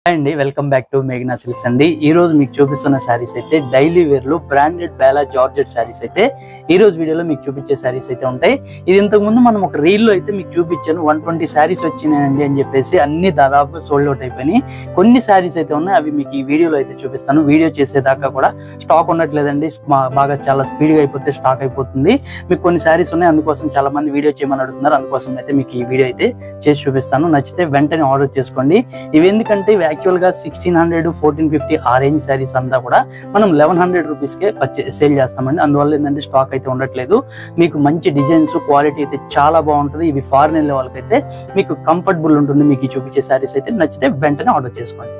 అండి welcome back to మేఘనా silks అండి. ఈ రోజు మీకు చూపిస్తున్న శారీస్ అయితే డైలీ వేర్ లో బ్రాండెడ్ బేలా జార్జెట్ శారీస్ అయితే ఈ రోజు వీడియోలో మీకు చూపించే శారీస్ అయితే ఉంటాయి. ఇది ఇంతకు ముందు మనం ఒక రీల్ లో అయితే మీకు చూపించాను. 120 శారీస్ వచ్చినాయండి అని చెప్పేసి అన్ని దాదాపు సోల్డ్ అవుట్ అయిపోయినాయి. కొన్ని శారీస్ అయితే ఉన్నాయి, అవి మీకు ఈ వీడియోలో అయితే చూపిస్తాను. వీడియో చేసేదాకా కూడా స్టాక్ ఉండట్లేదండి, బాగా చాలా స్పీడ్ గా అయిపోతే స్టాక్ అయిపోతుంది. మీకు కొన్ని శారీస్ ఉన్నాయి, అందుకోసం చాలా మంది వీడియో చేయమని అడుగుతున్నారు. అందుకోసం అయితే మీకు ఈ వీడియో అయితే చేసి చూపిస్తాను. నచ్చితే వెంటనే ఆర్డర్ చేసుకోండి. ఇవి ఎందుకంటే యాక్చువల్ గా 1600, 1450 ఆ రేంజ్ శారీస్ అంతా కూడా మనం 1100 రూపీస్కే సేల్ చేస్తామండి. అందువల్ల ఏంటంటే స్టాక్ అయితే ఉండట్లేదు. మీకు మంచి డిజైన్స్, క్వాలిటీ అయితే చాలా బాగుంటుంది. ఇవి ఫారెన్ వెళ్ళే వాళ్ళకైతే మీకు కంఫర్టబుల్ ఉంటుంది. మీకు చూపించే శారీస్ అయితే నచ్చితే వెంటనే ఆర్డర్ చేసుకోండి.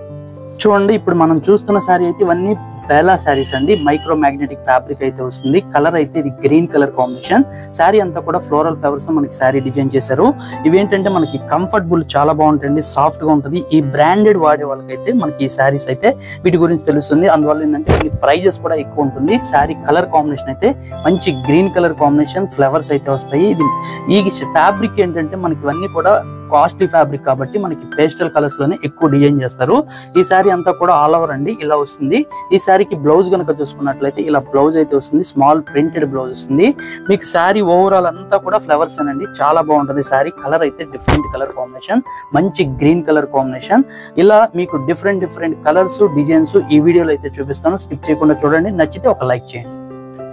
చూడండి, ఇప్పుడు మనం చూస్తున్న శారీ అయితే ఇవన్నీ బేలా శారీస్ అండి. మైక్రో మ్యాగ్నెటిక్ ఫ్యాబ్రిక్ అయితే వస్తుంది. కలర్ అయితే ఇది గ్రీన్ కలర్ కాంబినేషన్. శారీ అంతా కూడా ఫ్లోరల్ ఫ్లవర్స్ తో మనకి శారీ డిజైన్ చేశారు. ఇవేంటంటే మనకి కంఫర్టబుల్ చాలా బాగుంటుంది, సాఫ్ట్ గా ఉంటుంది. ఈ బ్రాండెడ్ వాడే వాళ్ళకైతే మనకి ఈ శారీస్ అయితే వీటి గురించి తెలుస్తుంది. అందువల్ల ఏంటంటే ప్రైజెస్ కూడా ఎక్కువ ఉంటుంది. శారీ కలర్ కాంబినేషన్ అయితే మంచి గ్రీన్ కలర్ కాంబినేషన్, ఫ్లవర్స్ అయితే వస్తాయి. ఈ ఫ్యాబ్రిక్ ఏంటంటే మనకి ఇవన్నీ కూడా కాస్ట్లీ ఫ్యాబ్రిక్ కాబట్టి మనకి పేస్టల్ కలర్స్ లోనే ఎక్కువ డిజైన్ చేస్తారు. ఈ శారీ అంతా కూడా ఆల్ ఓవర్ అండి ఇలా వస్తుంది. ఈ శారీకి బ్లౌజ్ కనుక చూసుకున్నట్లయితే ఇలా బ్లౌజ్ అయితే వస్తుంది. స్మాల్ ప్రింటెడ్ బ్లౌజ్ వస్తుంది. మీకు శారీ ఓవరాల్ అంతా కూడా ఫ్లవర్స్ అండి, చాలా బాగుంటుంది. శారీ కలర్ అయితే డిఫరెంట్ కలర్ కాంబినేషన్, మంచి గ్రీన్ కలర్ కాంబినేషన్. ఇలా మీకు డిఫరెంట్ కలర్స్, డిజైన్స్ ఈ వీడియోలో అయితే చూపిస్తాను. స్కిప్ చేయకుండా చూడండి. నచ్చితే ఒక లైక్ చేయండి.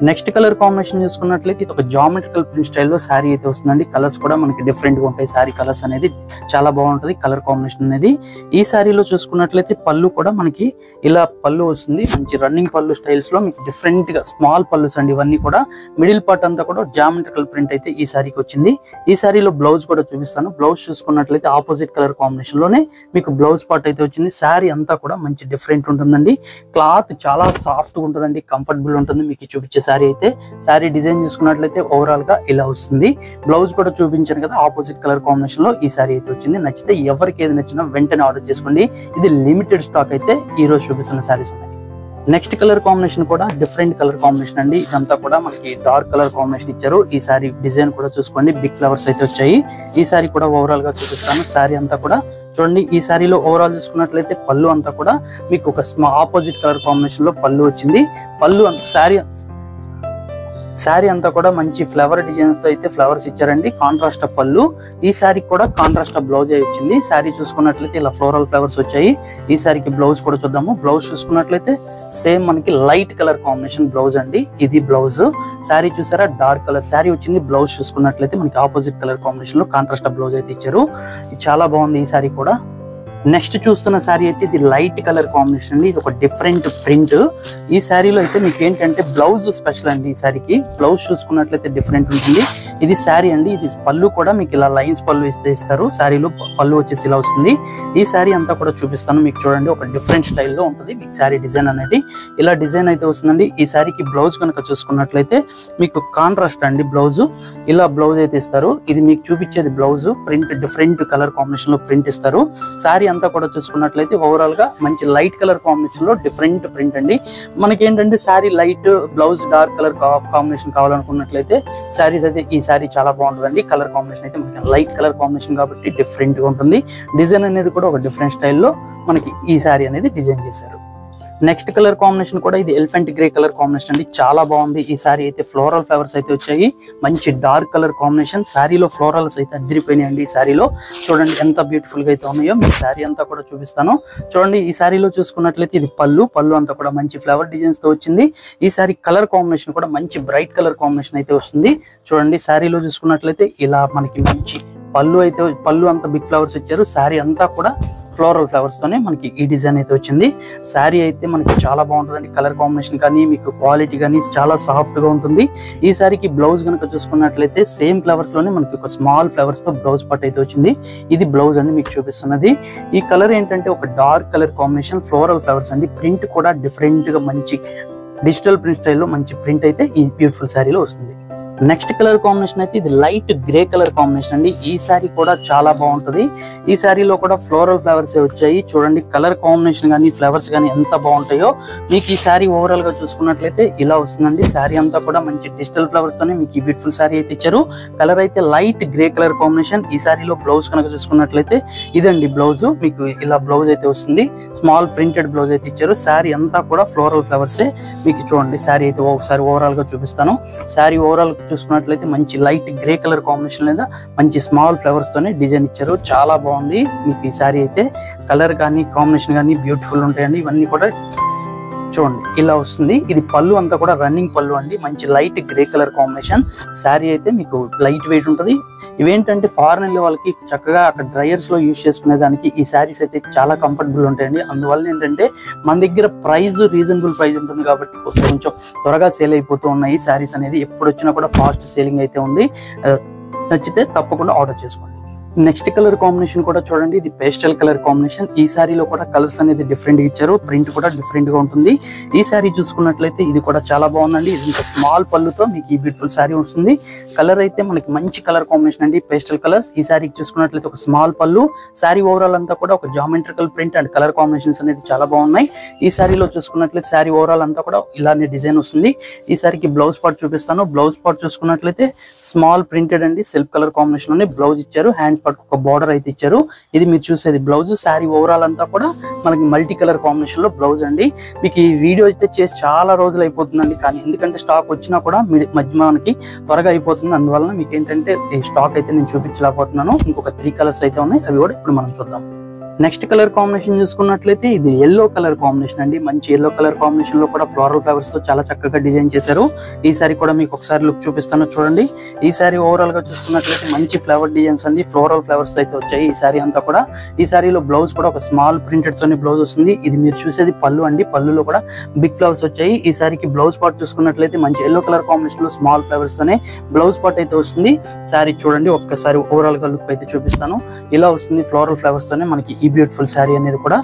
నెక్స్ట్ కలర్ కాంబినేషన్ చూసుకున్నట్లయితే ఇది ఒక జామెట్రికల్ ప్రింట్ స్టైల్లో శారీ అయితే వస్తుందండి. కలర్స్ కూడా మనకి డిఫరెంట్ గా ఉంటాయి. శారీ కలర్స్ అనేది చాలా బాగుంటుంది, కలర్ కాంబినేషన్ అనేది. ఈ శారీలో చూసుకున్నట్లయితే పళ్ళు కూడా మనకి ఇలా పళ్ళు వస్తుంది. మంచి రన్నింగ్ పళ్ళు స్టైల్స్ లో మీకు డిఫరెంట్ గా స్మాల్ పళ్ళుస్ అండి. ఇవన్నీ కూడా మిడిల్ పార్ట్ అంతా కూడా జామెట్రికల్ ప్రింట్ అయితే ఈ శారీకి వచ్చింది. ఈ శారీలో బ్లౌజ్ కూడా చూపిస్తాను. బ్లౌజ్ చూసుకున్నట్లయితే ఆపోజిట్ కలర్ కాంబినేషన్ లోనే మీకు బ్లౌజ్ పార్ట్ అయితే వచ్చింది. శారీ అంతా కూడా మంచి డిఫరెంట్ ఉంటుందండి. క్లాత్ చాలా సాఫ్ట్ గా ఉంటుందండి, కంఫర్టబుల్ ఉంటుంది. మీకు చూపించే శారీ అయితే శారీ డిజైన్ చూసుకున్నట్లయితే ఓవరాల్ గా ఇలా వస్తుంది. బ్లౌజ్ కూడా చూపించాను కదా, ఆపోజిట్ కలర్ కాంబినేషన్ లో ఈ శారీ అయితే వచ్చింది. నచ్చితే ఎవరికి ఏది నచ్చినా వెంటనే ఆర్డర్ చేసుకోండి. ఇది లిమిటెడ్ స్టాక్ అయితే ఈ రోజు చూపిస్తున్న శారీస్ ఉన్నాయి. నెక్స్ట్ కలర్ కాంబినేషన్ కూడా డిఫరెంట్ కలర్ కాంబినేషన్ అండి. ఇదంతా కూడా మనకి డార్క్ కలర్ కాంబినేషన్ ఇచ్చారు. ఈ సారీ డిజైన్ కూడా చూసుకోండి, బిగ్ ఫ్లవర్స్ అయితే వచ్చాయి. ఈ సారీ కూడా ఓవరాల్ గా చూపిస్తాను. సారీ అంతా కూడా చూడండి. ఈ సారీలో ఓవరాల్ చూసుకున్నట్లయితే పళ్ళు అంతా కూడా మీకు ఒక ఆపోజిట్ కలర్ కాంబినేషన్ లో పళ్ళు వచ్చింది. పళ్ళు శారీ అంతా కూడా మంచి ఫ్లవర్ డిజైన్స్ తో అయితే ఫ్లవర్స్ ఇచ్చారండి. కాంట్రాస్ట్ పళ్ళు. ఈ శారీకి కూడా కాంట్రాస్ట్ బ్లౌజ్ అయి వచ్చింది. శారీ చూసుకున్నట్లయితే ఇలా ఫ్లోరల్ ఫ్లవర్స్ వచ్చాయి. ఈ శారీకి బ్లౌజ్ కూడా చూద్దాము. బ్లౌజ్ చూసుకున్నట్లయితే సేమ్ మనకి లైట్ కలర్ కాంబినేషన్ బ్లౌజ్ అండి. ఇది బ్లౌజ్. శారీ చూసారా, డార్క్ కలర్ శారీ వచ్చింది. బ్లౌజ్ చూసుకున్నట్లయితే మనకి ఆపోజిట్ కలర్ కాంబినేషన్ లో కాంట్రాస్ట్ బ్లౌజ్ అయితే ఇచ్చారు. చాలా బాగుంది ఈ శారీ కూడా. నెక్స్ట్ చూస్తున్న శారీ అయితే ఇది లైట్ కలర్ కాంబినేషన్ అండి. ఇది ఒక డిఫరెంట్ ప్రింట్. ఈ శారీలో అయితే మీకు ఏంటంటే బ్లౌజ్ స్పెషల్ అండి. ఈ శారీకి బ్లౌజ్ చూసుకున్నట్లయితే డిఫరెంట్ ఉంటుంది. ఇది శారీ అండి. ఇది పళ్ళు కూడా మీకు ఇలా లైన్స్ పళ్ళు ఇస్తారు. శారీలో పళ్ళు వచ్చేసి ఇలా వస్తుంది. ఈ శారీ అంతా కూడా చూపిస్తాను మీకు చూడండి. ఒక డిఫరెంట్ స్టైల్లో ఉంటుంది మీకు శారీ డిజైన్ అనేది. ఇలా డిజైన్ అయితే వస్తుందండి. ఈ శారీకి బ్లౌజ్ కనుక చూసుకున్నట్లయితే మీకు కాంట్రాస్ట్ అండి బ్లౌజ్. ఇలా బ్లౌజ్ అయితే ఇస్తారు. ఇది మీకు చూపించేది blouse. Print different colour combination లో ప్రింట్ ఇస్తారు. శారీ అంతా కూడా చూసుకున్నట్లయితే ఓవరాల్ గా మంచి లైట్ కలర్ కాంబినేషన్ లో డిఫరెంట్ ప్రింట్ అండి. మనకి ఏంటంటే sari light, blouse dark colour combination కావాలనుకున్నట్లయితే శారీస్ అయితే ఈ శారీ చాలా బాగుంటుందండి. కలర్ కాంబినేషన్ అయితే మనకి లైట్ కలర్ కాంబినేషన్ కాబట్టి డిఫరెంట్ గా ఉంటుంది. డిజైన్ అనేది కూడా ఒక డిఫరెంట్ స్టైల్లో మనకి ఈ శారీ అనేది డిజైన్ చేశారు. నెక్స్ట్ కలర్ కాంబినేషన్ కూడా ఇది ఎలిఫెంట్ గ్రే కలర్ కాంబినేషన్ అండి. చాలా బాగుంది. ఈ శారీ అయితే ఫ్లోరల్ ఫ్లవర్స్ అయితే వచ్చాయి. మంచి డార్క్ కలర్ కాంబినేషన్. శారీలో ఫ్లోరల్స్ అయితే అదిరిపోయినాయండి. ఈ శారీలో చూడండి ఎంత బ్యూటిఫుల్ గా అయితే ఉన్నాయో. మీకు శారీ అంతా కూడా చూపిస్తాను. చూడండి, ఈ శారీలో చూసుకున్నట్లయితే ఇది పళ్ళు అంతా కూడా మంచి ఫ్లవర్ డిజైన్స్ తో వచ్చింది. ఈ శారీ కలర్ కాంబినేషన్ కూడా మంచి బ్రైట్ కలర్ కాంబినేషన్ అయితే వస్తుంది. చూడండి, శారీలో చూసుకున్నట్లయితే ఇలా మనకి మంచి పళ్ళు అంతా బిగ్ ఫ్లవర్స్ ఇచ్చారు. శారీ అంతా కూడా ఫ్లోరల్ ఫ్లవర్స్ తోనే మనకి ఈ డిజైన్ అయితే వచ్చింది. శారీ అయితే మనకి చాలా బాగుంటుందండి. కలర్ కాంబినేషన్ కానీ మీకు క్వాలిటీ కానీ చాలా సాఫ్ట్ గా ఉంటుంది. ఈ శారీకి బ్లౌజ్ కనుక చూసుకున్నట్లయితే సేమ్ ఫ్లవర్స్ లోనే మనకి ఒక స్మాల్ ఫ్లవర్స్ తో బ్లౌజ్ పార్ట్ అయితే వచ్చింది. ఇది బ్లౌజ్ అండి మీకు చూపిస్తున్నది. ఈ కలర్ ఏంటంటే ఒక dark colour combination, floral flowers అండి. ప్రింట్ కూడా డిఫరెంట్ గా మంచి డిజిటల్ ప్రింట్ స్టైల్లో మంచి ప్రింట్ అయితే ఈ బ్యూటిఫుల్ శారీలో వస్తుంది. నెక్స్ట్ కలర్ కాంబినేషన్ అయితే ఇది లైట్ గ్రే కలర్ కాంబినేషన్ అండి. ఈ సారీ కూడా చాలా బాగుంటది. ఈ సారీలో కూడా ఫ్లోరల్ ఫ్లవర్స్ వచ్చాయి. చూడండి కలర్ కాంబినేషన్ కానీ ఫ్లవర్స్ కానీ ఎంత బాగుంటాయో. మీకు ఈ సారీ ఓవరాల్ గా చూసుకున్నట్లయితే ఇలా వస్తుందండి. సారీ అంతా కూడా మంచి డిజిటల్ ఫ్లవర్స్ తోనే మీకు ఈ బ్యూటిఫుల్ సారీ అయితే ఇచ్చారు. కలర్ అయితే లైట్ గ్రే కలర్ కాంబినేషన్. ఈ సారీలో బ్లౌజ్ కనుక చూసుకున్నట్లయితే ఇదండి బ్లౌజ్. మీకు ఇలా బ్లౌజ్ అయితే వస్తుంది. స్మాల్ ప్రింటెడ్ బ్లౌజ్ అయితే ఇచ్చారు. సారీ అంతా కూడా ఫ్లోరల్ ఫ్లవర్సే. మీకు చూడండి సారీ అయితే ఒకసారి ఓవరాల్ గా చూపిస్తాను. సారీ ఓవరాల్ చూసుకున్నట్లయితే మంచి లైట్ గ్రే కలర్ కాంబినేషన్ లేదా మంచి స్మాల్ ఫ్లవర్స్ తోనే డిజైన్ ఇచ్చారు. చాలా బాగుంది. మీకు ఈ సారీ అయితే కలర్ కానీ కాంబినేషన్ కానీ బ్యూటిఫుల్ ఉంటాయండి. ఇవన్నీ కూడా చూడండి ఇలా వస్తుంది. ఇది పళ్ళు అంతా కూడా రన్నింగ్ పళ్ళు అండి. మంచి light grey colour combination. Sari అయితే మీకు లైట్ వెయిట్ ఉంటుంది. ఇవేంటంటే ఫారెన్ వెళ్ళే వాళ్ళకి చక్కగా అక్కడ డ్రైయర్స్ లో యూజ్ చేసుకునే దానికి ఈ శారీస్ అయితే చాలా కంఫర్టబుల్ ఉంటాయండి. అందువల్ల ఏంటంటే మన దగ్గర ప్రైస్ రీజనబుల్ ప్రైస్ ఉంటుంది కాబట్టి కొంచెం త్వరగా సేల్ అయిపోతూ ఉన్నాయి శారీస్ అనేది. ఎప్పుడు వచ్చినా కూడా ఫాస్ట్ సేలింగ్ అయితే ఉంది. నచ్చితే తప్పకుండా ఆర్డర్ చేసుకోండి. నెక్స్ట్ కలర్ కాంబినేషన్ కూడా చూడండి. ఇది పేస్టల్ కలర్ కాంబినేషన్. ఈ సారీలో కూడా కలర్స్ అనేది డిఫరెంట్ గా ఇచ్చారు. ప్రింట్ కూడా డిఫరెంట్ గా ఉంటుంది. ఈ సారీ చూసుకున్నట్లయితే ఇది కూడా చాలా బాగుందండి. ఇది ఇంకా స్మాల్ పళ్ళుతో మీకు ఈ బ్యూటిఫుల్ సారీ వస్తుంది. కలర్ అయితే మనకి మంచి కలర్ కాంబినేషన్ అండి. Pastel colours. ఈ సారీకి చూసుకున్నట్లయితే ఒక స్మాల్ పళ్ళు. సారీ ఓవరాల్ అంతా కూడా ఒక geometrical print and colour combinations అనేది చాలా బాగున్నాయి. ఈ సారీలో చూసుకున్నట్లయితే సారీ ఓవరాల్ అంతా కూడా ఇలానే డిజైన్ వస్తుంది. ఈ సారీకి బ్లౌజ్ పార్ట్ చూపిస్తాను. బ్లౌజ్ పార్ట్ చూసుకున్నట్లయితే స్మాల్ ప్రింటెడ్ అండి. సెల్ఫ్ కలర్ కాంబినేషన్ లోనే బ్లౌజ్ ఇచ్చారు. హ్యాండ్ ఒక బార్డర్ అయితే ఇచ్చారు. ఇది మీరు చూసేది బ్లౌజ్. శారీ ఓవరాల్ అంతా కూడా మనకి మల్టీ కలర్ కాంబినేషన్ లో బ్లౌజ్ అండి. మీకు ఈ వీడియో అయితే చేసి చాలా రోజులు అయిపోతుందండి. కానీ ఎందుకంటే స్టాక్ వచ్చినా కూడా మధ్య మనకి త్వరగా అయిపోతుంది. అందువల్ల మీకు ఏంటంటే ఈ స్టాక్ అయితే నేను చూపించలేకపోతున్నాను. ఇంకొక 3 కలర్స్ అయితే ఉన్నాయి. అవి కూడా ఇప్పుడు మనం చూద్దాం. నెక్స్ట్ కలర్ కాంబినేషన్ చూసుకున్నట్లయితే ఇది ఎల్లో కలర్ కాంబినేషన్ అండి. మంచి ఎల్లో కలర్ కాంబినేషన్ లో కూడా ఫ్లోరల్ ఫ్లవర్స్ తో చాలా చక్కగా డిజైన్ చేశారు. ఈ సారీ కూడా మీకు ఒకసారి లుక్ చూపిస్తాను చూడండి. ఈ సారీ ఓవరాల్ గా చూసుకున్నట్లయితే మంచి ఫ్లవర్ డిజైన్స్ అండి. ఫ్లోరల్ ఫ్లవర్స్ అయితే వచ్చాయి ఈ సారీ అంతా కూడా. ఈ సారీలో బ్లౌజ్ కూడా ఒక స్మాల్ ప్రింటెడ్ తోనే బ్లౌజ్ వస్తుంది. ఇది మీరు చూసేది పళ్ళు అండి. పళ్ళులో కూడా బిగ్ ఫ్లవర్స్ వచ్చాయి. ఈ సారీకి బ్లౌజ్ పార్ట్ చూసుకున్నట్లయితే మంచి ఎల్లో కలర్ కాంబినేషన్ లో స్మాల్ ఫ్లవర్స్ తోనే బ్లౌజ్ పార్ట్ అయితే వస్తుంది. సారీ చూడండి ఒక్కసారి ఓవరాల్ గా లుక్ అయితే చూపిస్తాను. ఇలా వస్తుంది ఫ్లోరల్ ఫ్లవర్స్ తోనే మనకి ఈ బ్యూటిఫుల్ శారీ అనేది కూడా.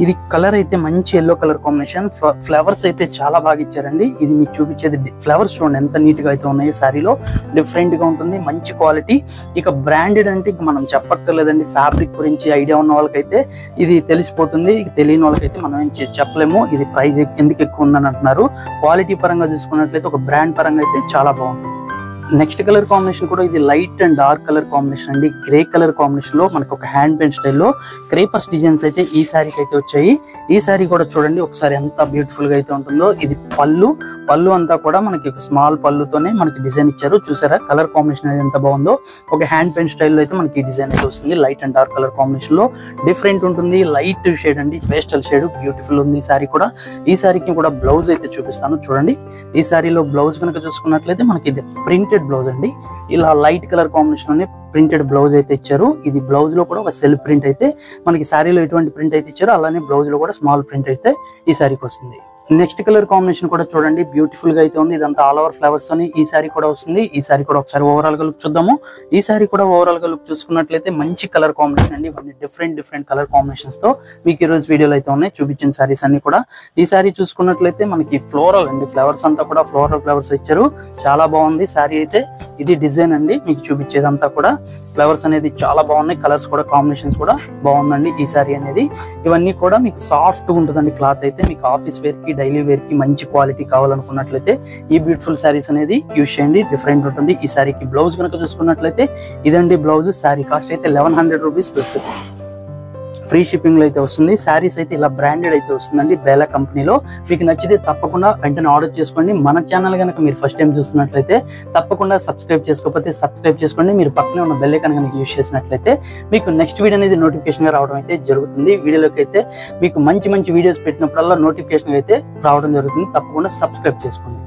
ఇది కలర్ అయితే మంచి ఎల్లో కలర్ కాంబినేషన్. ఫ్లవర్స్ అయితే చాలా బాగా ఇచ్చారండి. ఇది మీకు చూపించేది ఫ్లవర్స్ చూడండి ఎంత నీట్ గా అయితే ఉన్నాయో. శారీలో డిఫరెంట్ గా ఉంటుంది. మంచి క్వాలిటీ. ఇక బ్రాండెడ్ అంటే ఇక మనం చెప్పక్కర్లేదండి. ఫ్యాబ్రిక్ గురించి ఐడియా ఉన్న వాళ్ళకైతే ఇది తెలిసిపోతుంది. తెలియని వాళ్ళకైతే మనం ఏం చెప్పలేము. ఇది ప్రైస్ ఎందుకు ఎక్కువ ఉందని అంటున్నారు. క్వాలిటీ పరంగా చూసుకున్నట్లయితే ఒక బ్రాండ్ పరంగా అయితే చాలా బాగుంటుంది. నెక్స్ట్ కలర్ కాంబినేషన్ కూడా ఇది light and dark colour combination అండి. గ్రే కలర్ కాంబినేషన్ లో మనకు ఒక హ్యాండ్ పెయింట్ స్టైల్లో క్రేపర్స్ డిజైన్స్ అయితే ఈ సారీకి అయితే వచ్చాయి. ఈ సారీ కూడా చూడండి ఒకసారి ఎంత బ్యూటిఫుల్ గా అయితే ఉంటుందో. ఇది పళ్ళు అంతా కూడా మనకి ఒక స్మాల్ పళ్ళుతోనే మనకి డిజైన్ ఇచ్చారు. చూసారా కలర్ కాంబినేషన్ అనేది ఎంత బాగుందో. ఒక హ్యాండ్ పెయింట్ స్టైల్లో అయితే మనకి ఈ డిజైన్ అయితే వస్తుంది. Light and dark colour combination లో డిఫరెంట్ ఉంటుంది. లైట్ షేడ్ అండి. పేస్టల్ షేడ్ బ్యూటిఫుల్ ఉంది ఈ సారీ కూడా. ఈ సారీకి కూడా బ్లౌజ్ అయితే చూపిస్తాను చూడండి. ఈ సారీలో బ్లౌజ్ కనుక చూసుకున్నట్లయితే మనకి ఇది ప్రింటెడ్ బ్లౌజ్ అండి. ఇలా లైట్ కలర్ కాంబినేషన్ లోనే ప్రింటెడ్ బ్లౌజ్ అయితే ఇచ్చారు. ఇది బ్లౌజ్ లో కూడా ఒక సెల్ఫ్ ప్రింట్ అయితే మనకి సారీలో ఎటువంటి ప్రింట్ అయితే ఇచ్చారో అలానే బ్లౌజ్ లో కూడా స్మాల్ ప్రింట్ అయితే ఈ సారీకి వస్తుంది. నెక్స్ట్ కలర్ కాంబినేషన్ కూడా చూడండి బ్యూటిఫుల్ గా అయితే ఉంది. ఇదంతా ఆల్ ఓవర్ ఫ్లవర్స్ తోని ఈ సారీ కూడా వస్తుంది. ఈ సారీ కూడా ఒకసారి ఓవరాల్ గా లుక్ చూద్దాము. ఈ సారీ కూడా ఓవరాల్ గా లుక్ చూసుకున్నట్లయితే మంచి కలర్ కాంబినేషన్ అండి. ఇవన్నీ డిఫరెంట్ కలర్ కాంబినేషన్స్ తో మీకు ఈ రోజు వీడియోలో అయితే ఉన్నాయి చూపించిన సారీస్ అన్ని కూడా. ఈ సారీ చూసుకున్నట్లయితే మనకి ఫ్లోరల్ అండి. ఫ్లవర్స్ అంతా కూడా ఫ్లోరల్ ఫ్లవర్స్ ఇచ్చారు. చాలా బాగుంది సారీ అయితే. ఇది డిజైన్ అండి మీకు చూపించేదంతా కూడా. ఫ్లవర్స్ అనేది చాలా బాగున్నాయి. కలర్స్ కూడా కాంబినేషన్స్ కూడా బాగుందండి ఈ సారీ అనేది. ఇవన్నీ కూడా మీకు సాఫ్ట్ గా ఉంటుందండి క్లాత్ అయితే. మీకు ఆఫీస్ వేర్ కి డైలీ వేర్ కి మంచి క్వాలిటీ కావాలనుకున్నట్లయితే ఈ బ్యూటిఫుల్ సారీస్ అనేది యూజ్ చేయండి. డిఫరెంట్ ఉంటుంది. ఈ సారీకి బ్లౌజ్ కనుక చూసుకున్నట్లయితే ఇదండి బ్లౌజ్. సారీ కాస్ట్ అయితే 1100 రూపీస్ ప్లస్ ఫ్రీ షిప్పింగ్ లో అయితే వస్తుంది. శారీస్ అయితే ఇలా బ్రాండెడ్ అయితే వస్తుందండి బేలా కంపెనీలో. మీకు నచ్చితే తప్పకుండా వెంటనే ఆర్డర్ చేసుకోండి. మన ఛానల్ కనుక మీరు ఫస్ట్ టైం చూస్తున్నట్లయితే తప్పకుండా సబ్స్క్రైబ్ చేసుకోకపోతే సబ్స్క్రైబ్ చేసుకోండి. మీరు పక్కనే ఉన్న బెల్ ఐకాన్ కనుక యూజ్ చేసినట్లయితే మీకు నెక్స్ట్ వీడియో అనేది నోటిఫికేషన్ గా రావడం అయితే జరుగుతుంది. వీడియోలోకి అయితే మీకు మంచి వీడియోస్ పెట్టినప్పుడల్లా నోటిఫికేషన్ అయితే రావడం జరుగుతుంది. తప్పకుండా సబ్స్క్రైబ్ చేసుకోండి.